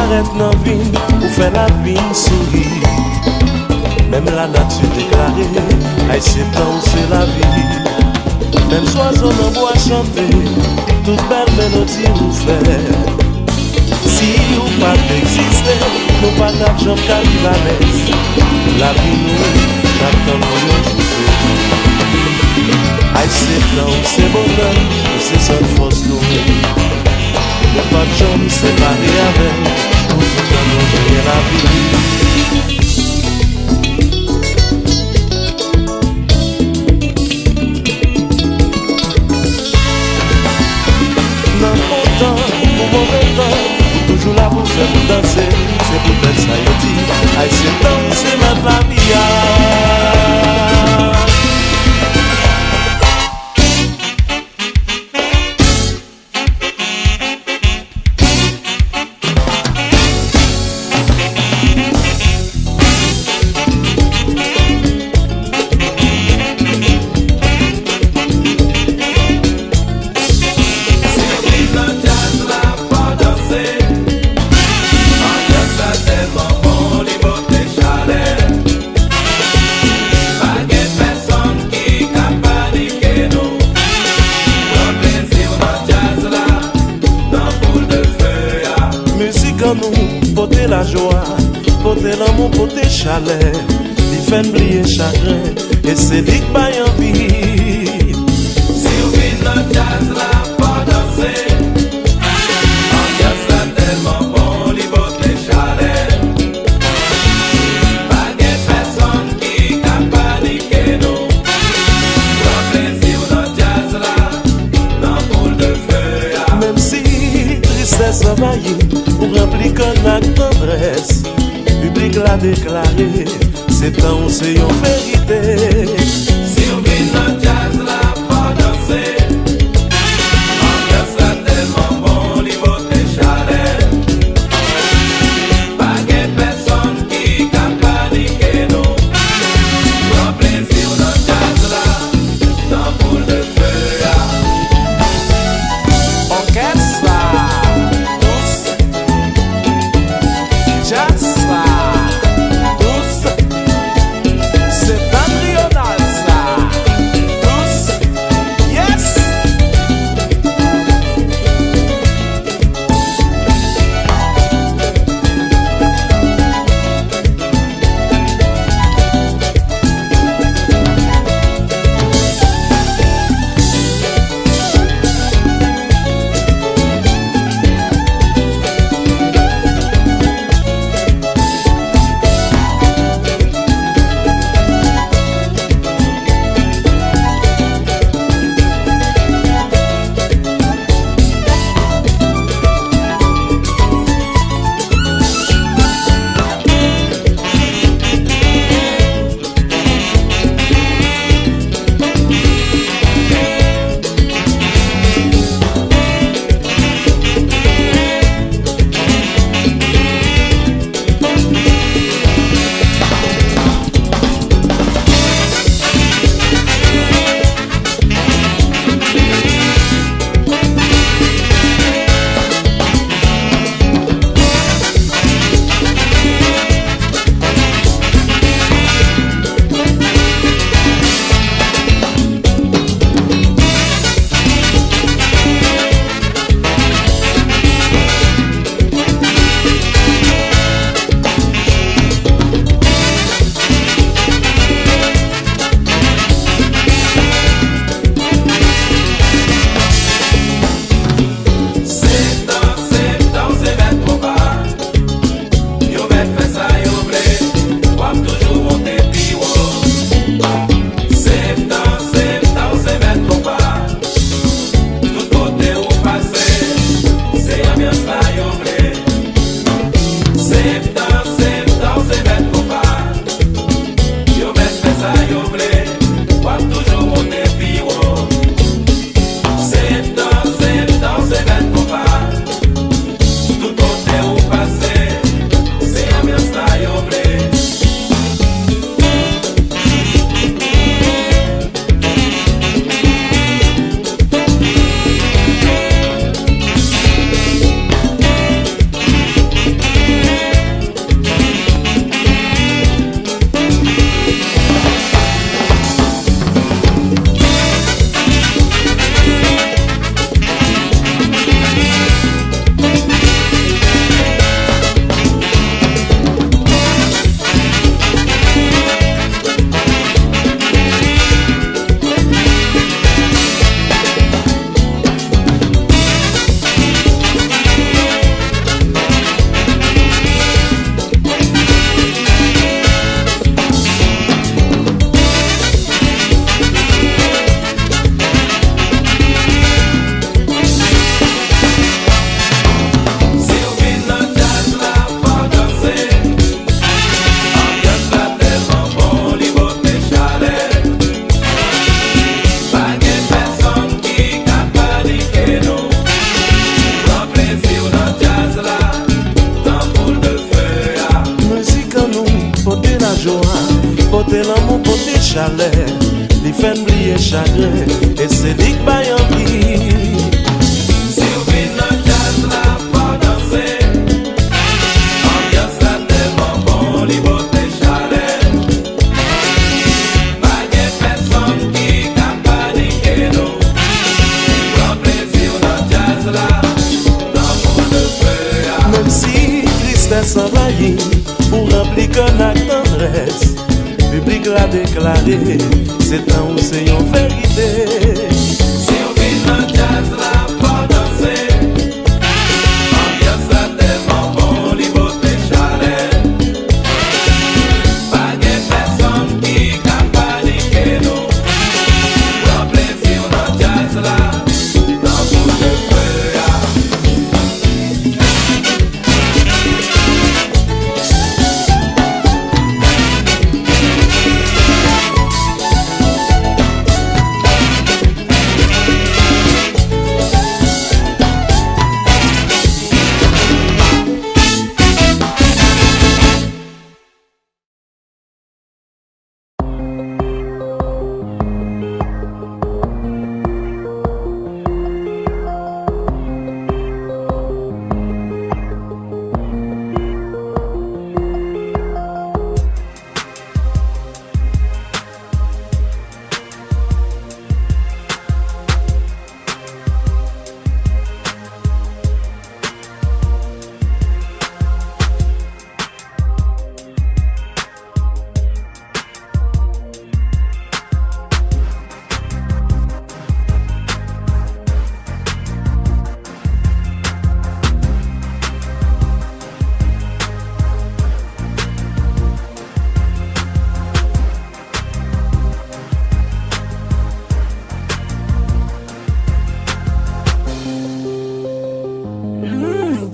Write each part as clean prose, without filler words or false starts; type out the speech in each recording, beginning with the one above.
paraître dans la vie, pour faire la vie sourire. Même la nature déclarée, c'est temps c'est la vie. Même oiseaux dans bois chanter, toute belle mélodie nous fait. Si ou pas d'exister, nous pas d'argent qu'à vivre à l'aise. La vie nous attend pour nous jouer. C'est temps c'est bonheur, c'est seule force nous. Ne pas de gens séparés avec, pour tout le monde gagner la vie. Pour mauvais temps, toujours là pour faire nous danser. C'est peut-être ça y'a dit, c'est temps, c'est notre la vie. Porter la joie, porter l'amour, porter chaleur, il fait oublier chagrin, et c'est lui qui baille en vie. Si on vit notre jazz là, pour danser, ambiance là tellement bon, il porter chaleur. Pas de personne qui a paniqué nous, pour plaisir notre jazz là, dans boule de feu. Même si tristesse envahit, pour remplir qu'on a tendresse, public l'a déclaré, c'est temps c'est une vérité. Si on vit notre jazz là, pour danser, ambiance là tellement bon, il faut te chaleur. Pas de personne qui a paniqué nous, pour plaisir notre jazz là, dans boule de feu. Orchestre Septentrional chagrin, et c'est lui qui baille en vie. Si ou vin nan jazz la, faut danser. Ambiance la tellement bon, li bote chalet. Pas gen personne qui ka paniquer nous. Prends plaisir nan jazz la, dans mon feu. Même si tristesse envahit, pour remplir qu'on a tendresse, public l'a déclaré, c'est temps où c'est une vérité. Si ou vin nan jazz la, faut danser. Ambiance la tellement bon, li bote chalet. Pas gen personne qui ka paniquer nous. Prends plaisir nan jazz la, dans mon feu.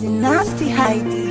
The nasty Haiti.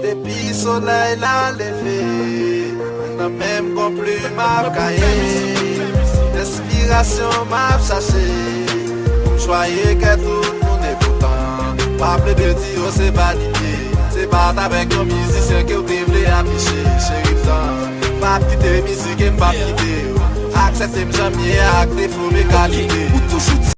Depuis soleil la levé, n'a même qu'on plus m'a caillé. L'inspiration m'a cherché, pour me choyer que tout le monde est content. Pas plus de dire c'est pas d'idée, c'est pas avec un musicien que vous devez afficher. Chérie, pas petite musique et pas quitter. Acceptez-moi jamais avec défaut mes qualités.